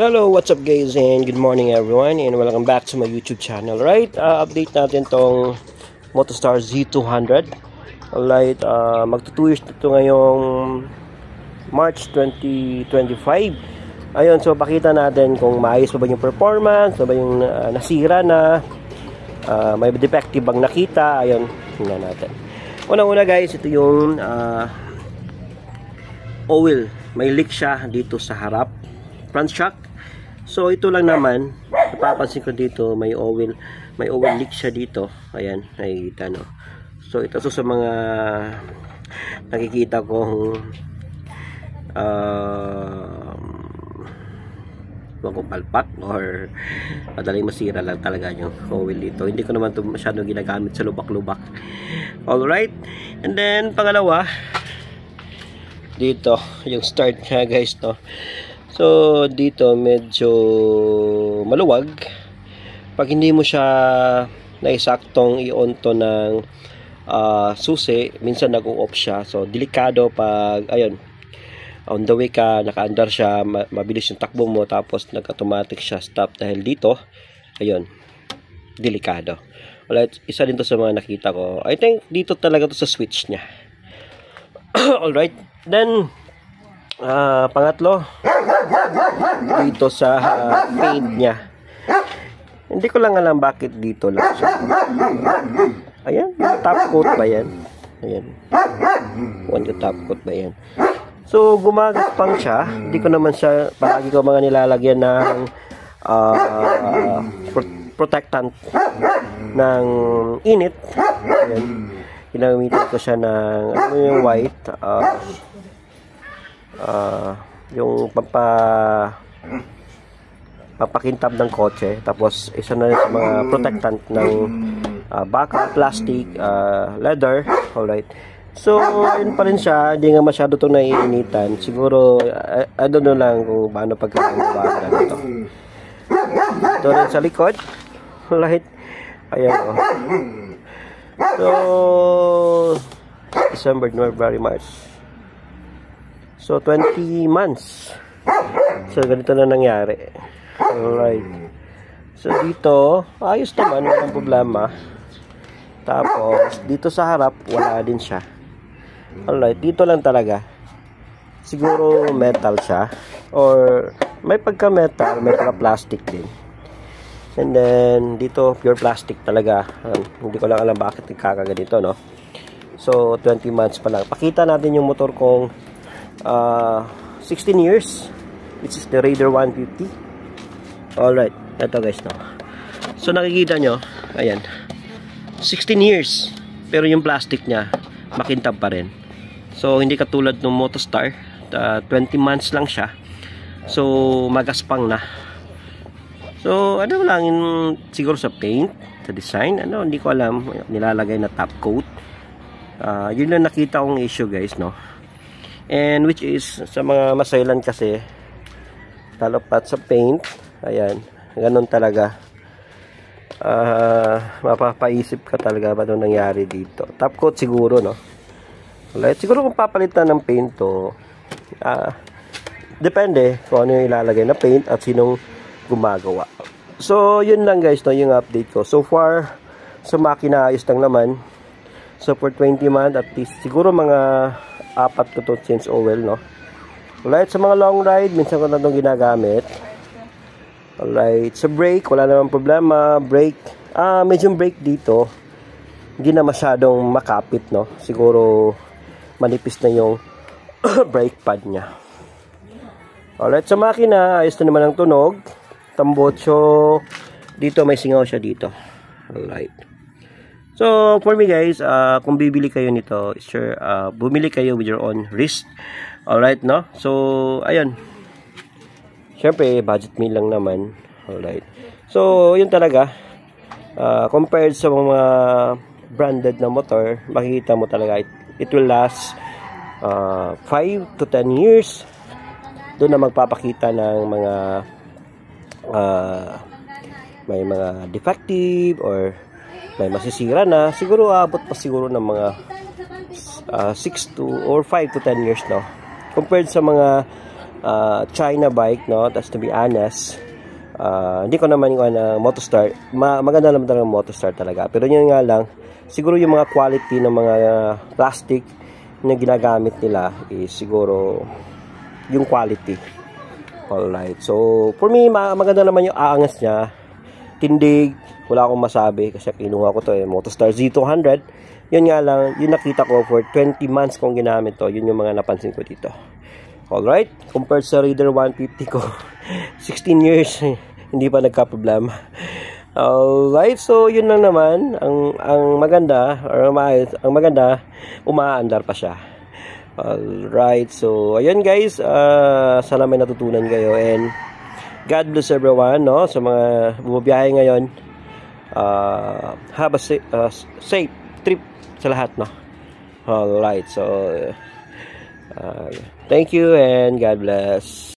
Hello, what's up guys, and good morning everyone, and welcome back to my YouTube channel. Right, update natin tong Motostar Z200. Alright, magto 2 years ito ngayong March 2025. Ayun, so pakita natin kung maayos pa ba yung performance, pa ba yung nasira na, may defective bang nakita. Ayun, tingnan natin. Unang-una guys, ito yung oil. May leak siya dito sa harap, front shock. So ito lang naman, napapansin ko dito may oil leak siya dito. Ayan, nakikita no. So ito sa mga nakikita kong palpak or madaling masira lang talaga yung oil dito. Hindi ko naman ito masyadong ginagamit sa lubak-lubak. Alright, and then pangalawa, dito yung start niya guys no. So dito medyo maluwag. Pag hindi mo siya naisaktong i-on to ng susi, minsan nag-o-off siya. So delikado pag ayun, on the way ka, naka-andar siya, mabilis yung takbo mo, tapos nag-automatic siya stop dahil dito, ayun, delikado. Alright, isa din to sa mga nakita ko. I think dito talaga to sa switch niya. Alright, then pangatlo, dito sa paint niya. Hindi ko lang alam bakit dito lang siya. Ayan, yung top coat ba yan? Ayan, yung top coat ba yan? So gumagaspang siya. Hindi ko naman siya, palagi ko mga nilalagyan ng protectant ng init. Ayan, ginamitan ko siya ng ano yung white, yung papakintab ng kotse, tapos isa na rin sa mga protectant ng baka, plastic, leather. Alright, so yun pa rin siya, hindi nga masyado itong naiinitan. Siguro I don't know lang kung paano pagkakagawa nito. Ito rin sa likod. Alright, ayan o. So December, January, March, so 20 months. So ganito na nangyari. Alright, so dito ayos naman, walang problema. Tapos dito sa harap wala din siya. Alright, dito lang talaga siguro metal siya, or may pagka metal, may pagka plastic din. And then dito pure plastic talaga. Hindi ko lang alam bakit nagkakaganito no. So 20 months pa lang. Pakita natin yung motor kong 16 years, which is the Raider 150. Alright, ito guys no. So nakikita nyo, ayan, 16 years, pero yung plastic nya makintab pa rin. So hindi katulad ng Motostar, 20 months lang siya, so magaspang na. So ano lang yung, siguro sa paint, sa design, ano, hindi ko alam, nilalagay na top coat. Yun lang nakita kong issue guys no. And which is sa mga masailan kasi, lalo pat sa paint, ayan, ganun talaga. Mapapaisip ka talaga ba nung nangyari dito. Top coat siguro no. Alright, siguro kung papalitan ng paint to, depende kung ano yung ilalagay na paint at sinong gumagawa. So yun lang guys no, yung update ko. So far sa makina ayos lang naman. So for 20 months at least, siguro mga 4 ko to change oil no. Alright, sa mga long ride minsan ko na itong ginagamit. Alright, sa brake wala namang problema. Brake, medyo brake dito hindi na masyadong makapit no. Siguro manipis na yung brake pad nya. Alright, sa makina ayos na naman ang tunog. Tambotso dito, may singaw siya dito. Alright, so for me guys, kung bibili kayo nito, sure, bumili kayo with your own risk. Alright no, so ayun, syempre budget meal lang naman. Alright, so yun talaga, compared sa mga branded na motor, makikita mo talaga it will last 5 to 10 years. Doon na magpapakita ng mga may mga defective or may masisira na. Siguro abot pa siguro ng mga 6 to or 5 to 10 years no. Compared sa mga China bike, no? That's to be honest. Hindi ko naman yung Motostar. Maganda naman talaga Motostar talaga. Pero yun nga lang, siguro yung mga quality ng mga plastic na ginagamit nila is siguro yung quality. Alright. So, for me, maganda naman yung aangas niya. Tindig. Wala akong masabi kasi kinuha ko to Motostar Z200. Yun nga lang, yung nakita ko for 20 months kong ginamit to. Yun yung mga napansin ko dito. Alright. Compared sa Raider 150 ko, 16 years, hindi pa nagka-problema. Alright. So, yun lang naman. Ang maganda, or ang maganda, umaandar pa siya. Alright. So, ayun guys. Sana may natutunan kayo. And, God bless everyone, no? Sa mga bumabiyahe ngayon. Have a safe trip sa lahat, no? Alright, so thank you and God bless.